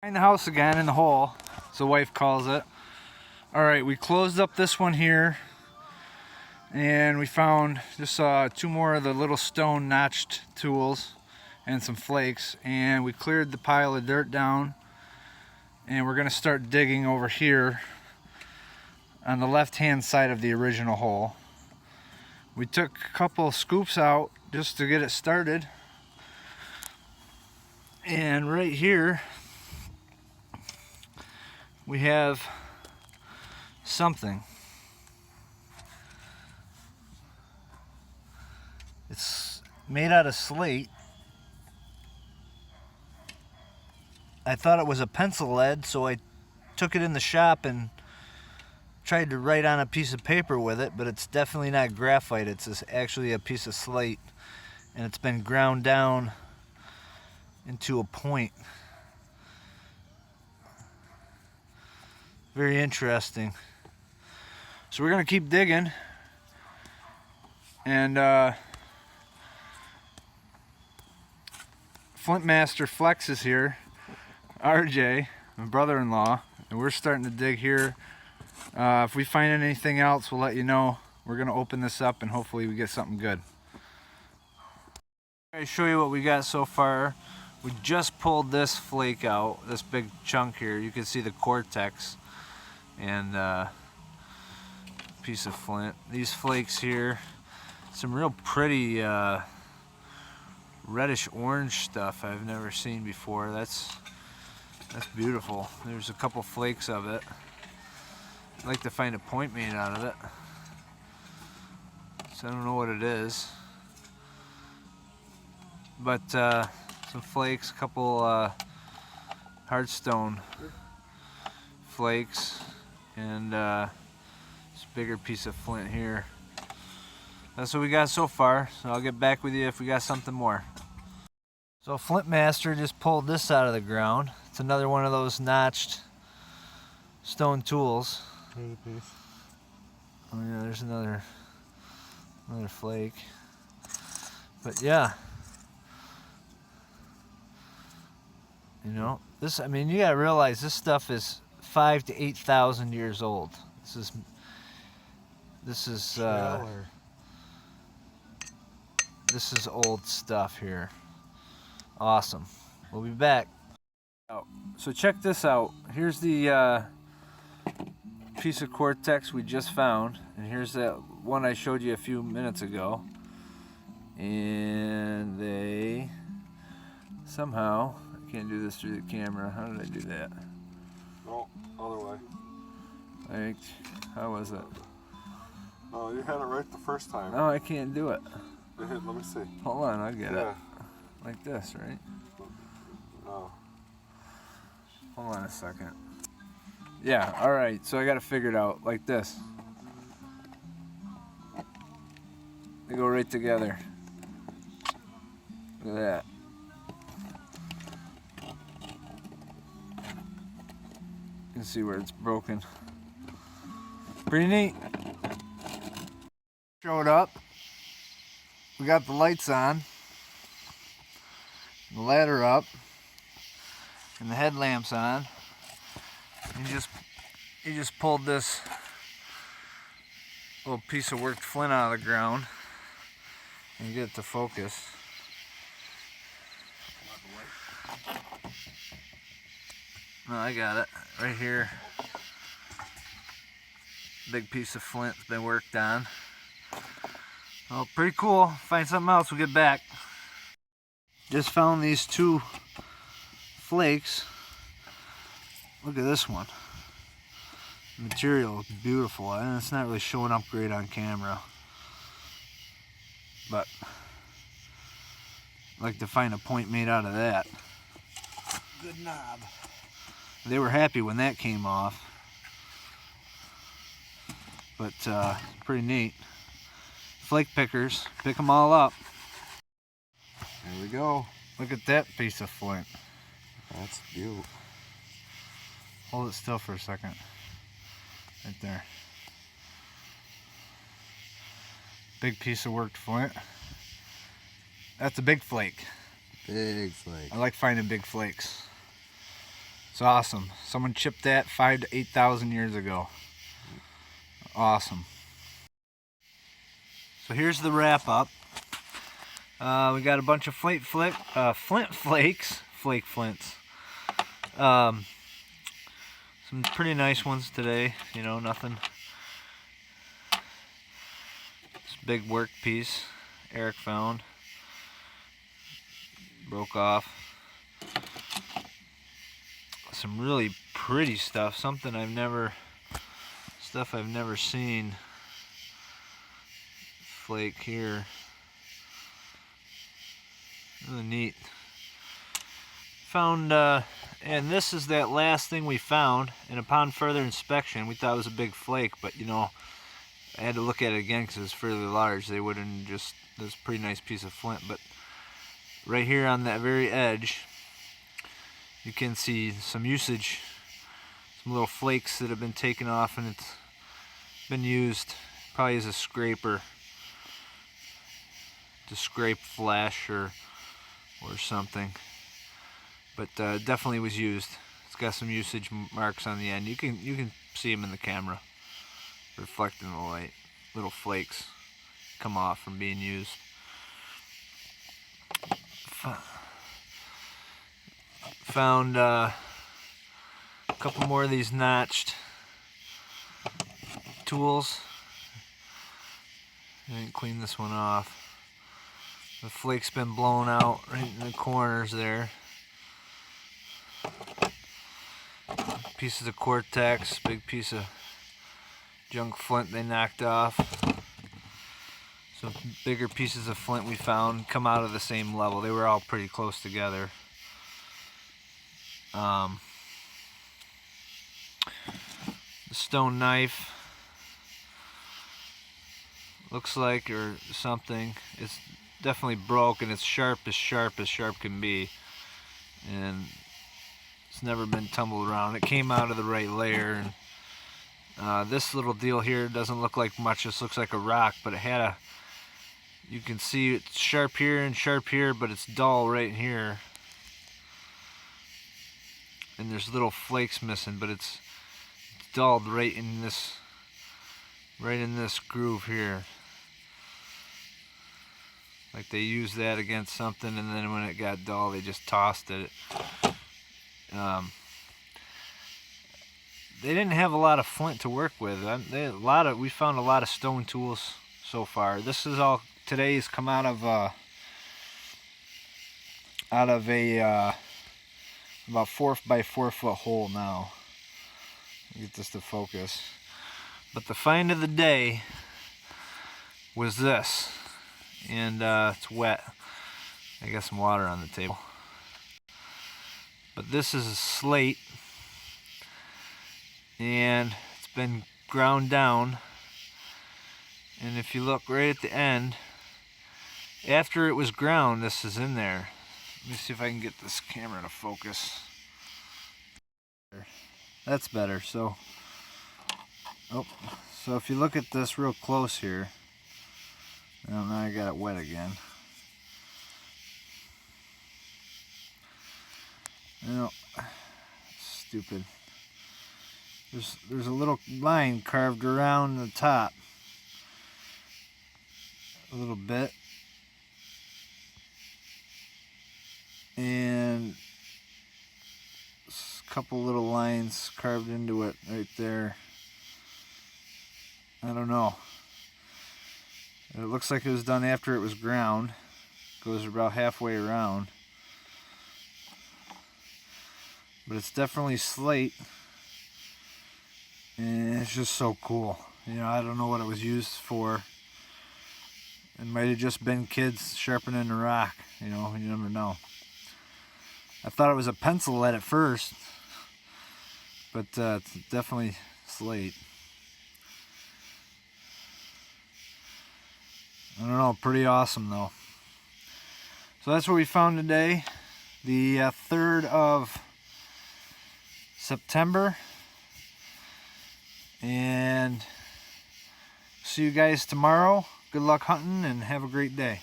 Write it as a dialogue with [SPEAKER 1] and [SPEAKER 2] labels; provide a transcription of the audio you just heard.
[SPEAKER 1] Behind the house again in the hole, as the wife calls it. Alright, we closed up this one here and we found just two more of the little stone notched tools and some flakes, and we cleared the pile of dirt down and we're going to start digging over here on the left hand side of the original hole. We took a couple of scoops out just to get it started, and right here we have something. It's made out of slate. I thought it was a pencil lead, so I took it in the shop and tried to write on a piece of paper with it, but it's definitely not graphite. It's actually a piece of slate, and it's been ground down into a point. Very interesting. So we're gonna keep digging, and Flint Master Flex is here, RJ, my brother-in-law, and we're starting to dig here. If we find anything else, we'll let you know. We're gonna open this up and hopefully we get something good. I'll show you what we got so far. We just pulled this flake out, this big chunk here. You can see the cortex and piece of flint. These flakes here, some real pretty reddish orange stuff I've never seen before. That's beautiful. There's a couple flakes of it. I'd like to find a point made out of it. So I don't know what it is, but some flakes, a couple hardstone flakes, and this bigger piece of flint here. That's what we got so far, so I'll get back with you if we got something more. So Flint Master just pulled this out of the ground. It's another one of those notched stone tools. Oh yeah, there's another flake. But yeah, you know, this, I mean, you gotta realize this stuff is 5,000 to 8,000 years old. This is old stuff here. Awesome. We'll be back. So check this out. Here's the piece of cortex we just found, and here's that one I showed you a few minutes ago. And they somehow, I can't do this through the camera. How did I do that?
[SPEAKER 2] Oh, other way.
[SPEAKER 1] Like, how was it?
[SPEAKER 2] Oh, you had it right the first time.
[SPEAKER 1] No, I can't do it.
[SPEAKER 2] Let me see.
[SPEAKER 1] Hold on, I'll get it. Like this, right?
[SPEAKER 2] No.
[SPEAKER 1] Hold on a second. Yeah, alright, so I got it figured out like this. They go right together. Look at that. You can see where it's broken. Pretty neat. Showed up. We got the lights on, the ladder up, and the headlamps on. He just pulled this little piece of worked flint out of the ground and get it to focus. No, I got it right here. Big piece of flint's been worked on. Well, pretty cool. Find something else, we'll get back. Just found these two flakes. Look at this one. The material is beautiful, and it's not really showing up great on camera. But I'd like to find a point made out of that.
[SPEAKER 2] Good knob.
[SPEAKER 1] They were happy when that came off. But pretty neat. Flake pickers, pick them all up.
[SPEAKER 2] There we go.
[SPEAKER 1] Look at that piece of flint.
[SPEAKER 2] That's beautiful.
[SPEAKER 1] Hold it still for a second. Right there. Big piece of worked flint. That's a big flake.
[SPEAKER 2] Big flake.
[SPEAKER 1] I like finding big flakes. It's awesome. Someone chipped that 5,000 to 8,000 years ago. Awesome. So here's the wrap up. We got a bunch of flint flakes, flake flints. Some pretty nice ones today. You know, nothing. This big work piece Eric found. Broke off. Some really pretty stuff. Something I've never seen. Flake here. Really neat. Found, and this is that last thing we found, and upon further inspection, we thought it was a big flake, but you know, I had to look at it again because it's fairly large. They wouldn't just, this pretty nice piece of flint, but right here on that very edge, you can see some usage, some little flakes that have been taken off, and it's been used probably as a scraper to scrape flesh or something, but definitely was used. It's got some usage marks on the end. You can see them in the camera, reflecting the light. Little flakes come off from being used. Found a couple more of these notched tools. I didn't clean this one off. The flake's been blown out right in the corners there. Pieces of Cortex, big piece of junk flint they knocked off. Some bigger pieces of flint we found come out of the same level. They were all pretty close together. The stone knife looks like, or something, it's definitely broke, and it's sharp as sharp can be, and it's never been tumbled around. It came out of the right layer, and this little deal here doesn't look like much. This looks like a rock, but it had a, you can see it's sharp here and sharp here, but it's dull right here, and there's little flakes missing, but it's dulled right in this groove here. Like they used that against something, and then when it got dull, they just tossed it. They didn't have a lot of flint to work with. We found a lot of stone tools so far. This is all today's come out of a about 4 by 4 foot hole now. Get this to focus. But the find of the day was this. And it's wet. I got some water on the table. But this is a slate, and it's been ground down. And if you look right at the end, after it was ground, this is in there. Let me see if I can get this camera to focus. That's better. So if you look at this real close here, well, now I got it wet again. No, stupid. There's a little line carved around the top, a little bit, and a couple little lines carved into it right there. I don't know. It looks like it was done after it was ground. Goes about halfway around. But it's definitely slate. And it's just so cool. You know, I don't know what it was used for. It might have just been kids sharpening a rock. You know, you never know. I thought it was a pencil lead at first. But it's definitely slate. I don't know, pretty awesome though. So that's what we found today, the 3rd of September. And see you guys tomorrow. Good luck hunting and have a great day.